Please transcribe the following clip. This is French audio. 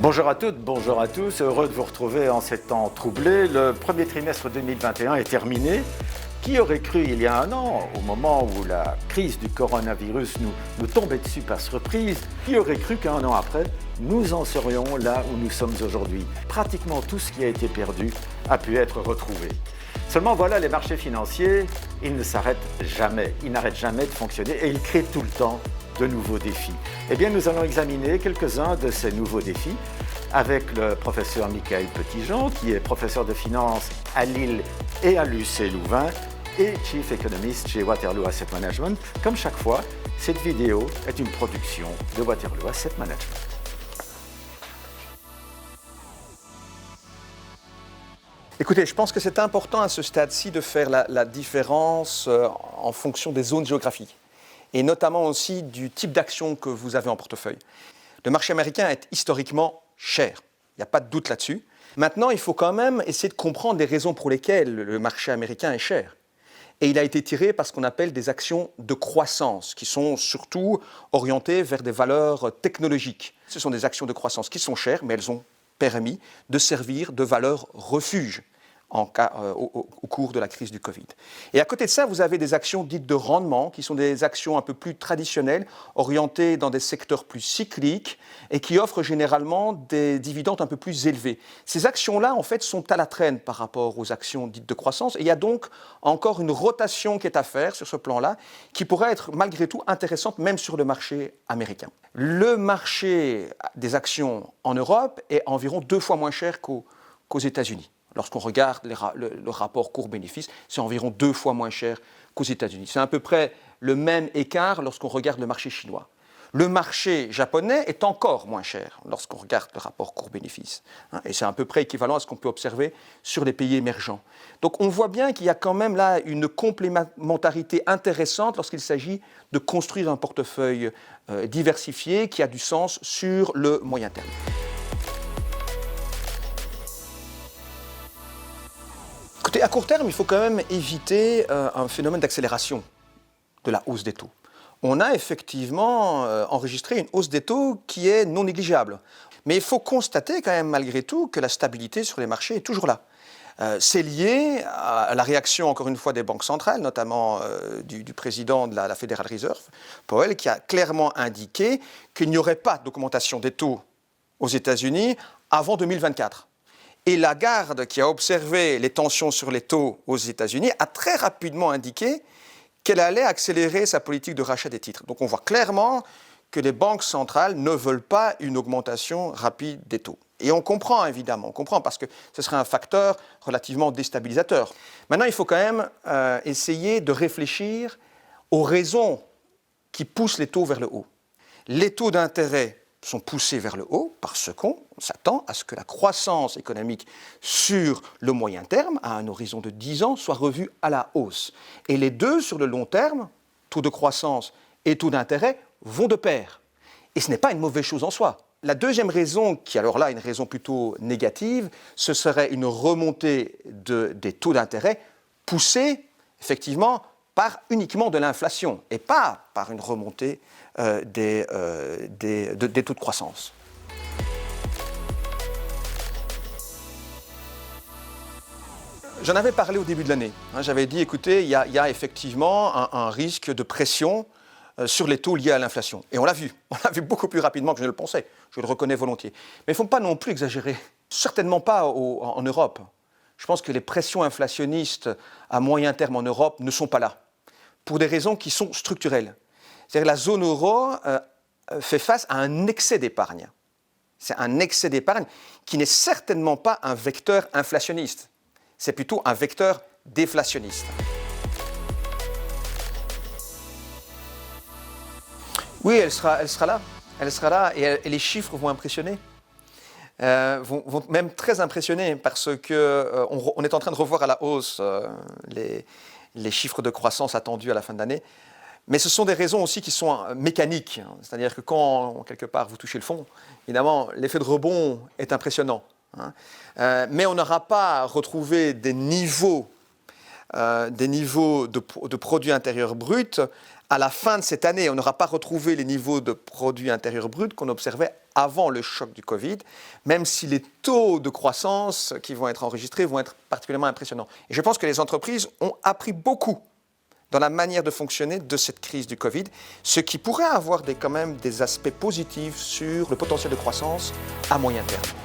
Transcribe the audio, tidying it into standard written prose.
Bonjour à toutes, bonjour à tous. Heureux de vous retrouver en ces temps troublés. Le premier trimestre 2021 est terminé. Qui aurait cru il y a un an, au moment où la crise du coronavirus nous tombait dessus par surprise, qui aurait cru qu'un an après, nous en serions là où nous sommes aujourd'hui? Pratiquement tout ce qui a été perdu a pu être retrouvé. Seulement voilà, les marchés financiers, ils ne s'arrêtent jamais, ils n'arrêtent jamais de fonctionner et ils créent tout le temps de nouveaux défis. Eh bien, nous allons examiner quelques-uns de ces nouveaux défis avec le professeur Michael Petitjean, qui est professeur de finance à Lille et à l'UC Louvain et Chief Economist chez Waterloo Asset Management. Comme chaque fois, cette vidéo est une production de Waterloo Asset Management. Écoutez, je pense que c'est important à ce stade-ci de faire la différence en fonction des zones géographiques et notamment aussi du type d'action que vous avez en portefeuille. Le marché américain est historiquement cher, il n'y a pas de doute là-dessus. Maintenant, il faut quand même essayer de comprendre les raisons pour lesquelles le marché américain est cher. Et il a été tiré par ce qu'on appelle des actions de croissance, qui sont surtout orientées vers des valeurs technologiques. Ce sont des actions de croissance qui sont chères, mais elles ont permis de servir de valeur refuge au cours de la crise du Covid. Et à côté de ça, vous avez des actions dites de rendement, qui sont des actions un peu plus traditionnelles, orientées dans des secteurs plus cycliques et qui offrent généralement des dividendes un peu plus élevés. Ces actions-là, en fait, sont à la traîne par rapport aux actions dites de croissance. Et il y a donc encore une rotation qui est à faire sur ce plan-là, qui pourrait être malgré tout intéressante, même sur le marché américain. Le marché des actions en Europe est environ 2 fois moins cher qu'aux États-Unis. Lorsqu'on regarde le rapport cours-bénéfice, c'est environ 2 fois moins cher qu'aux États-Unis. C'est à peu près le même écart lorsqu'on regarde le marché chinois. Le marché japonais est encore moins cher lorsqu'on regarde le rapport cours-bénéfice. Et c'est à peu près équivalent à ce qu'on peut observer sur les pays émergents. Donc on voit bien qu'il y a quand même là une complémentarité intéressante lorsqu'il s'agit de construire un portefeuille diversifié qui a du sens sur le moyen terme. Écoutez, à court terme, il faut quand même éviter un phénomène d'accélération de la hausse des taux. On a effectivement enregistré une hausse des taux qui est non négligeable. Mais il faut constater quand même malgré tout que la stabilité sur les marchés est toujours là. C'est lié à la réaction, encore une fois, des banques centrales, notamment du président de la Federal Reserve, Powell, qui a clairement indiqué qu'il n'y aurait pas d'augmentation des taux aux États-Unis avant 2024. Et Lagarde, qui a observé les tensions sur les taux aux États-Unis, a très rapidement indiqué qu'elle allait accélérer sa politique de rachat des titres. Donc on voit clairement que les banques centrales ne veulent pas une augmentation rapide des taux. Et on comprend évidemment, parce que ce serait un facteur relativement déstabilisateur. Maintenant, il faut quand même essayer de réfléchir aux raisons qui poussent les taux vers le haut. Les taux d'intérêt sont poussés vers le haut parce qu'on s'attend à ce que la croissance économique sur le moyen terme, à un horizon de 10 ans, soit revue à la hausse. Et les deux, sur le long terme, taux de croissance et taux d'intérêt, vont de pair. Et ce n'est pas une mauvaise chose en soi. La deuxième raison, qui alors là est une raison plutôt négative, ce serait une remontée des taux d'intérêt poussée, effectivement, par uniquement de l'inflation et pas par une remontée des taux de croissance. J'en avais parlé au début de l'année. J'avais dit, écoutez, il y a effectivement un risque de pression sur les taux liés à l'inflation. Et on l'a vu beaucoup plus rapidement que je ne le pensais, je le reconnais volontiers. Mais il ne faut pas non plus exagérer, certainement pas en Europe. Je pense que les pressions inflationnistes à moyen terme en Europe ne sont pas là, pour des raisons qui sont structurelles. C'est-à-dire que la zone euro fait face à un excès d'épargne. C'est un excès d'épargne qui n'est certainement pas un vecteur inflationniste. C'est plutôt un vecteur déflationniste. Oui, elle sera là. Elle sera là et les chiffres vont impressionner. Vont même très impressionner parce qu'on est en train de revoir à la hausse les chiffres de croissance attendus à la fin de l'année. Mais ce sont des raisons aussi qui sont mécaniques. C'est-à-dire que quand, quelque part, vous touchez le fond, évidemment, l'effet de rebond est impressionnant. Mais on n'aura pas retrouvé des niveaux de produit intérieur brut à la fin de cette année, on n'aura pas retrouvé les niveaux de produit intérieur brut qu'on observait avant le choc du Covid, même si les taux de croissance qui vont être enregistrés vont être particulièrement impressionnants. Et je pense que les entreprises ont appris beaucoup dans la manière de fonctionner de cette crise du Covid, ce qui pourrait avoir quand même des aspects positifs sur le potentiel de croissance à moyen terme.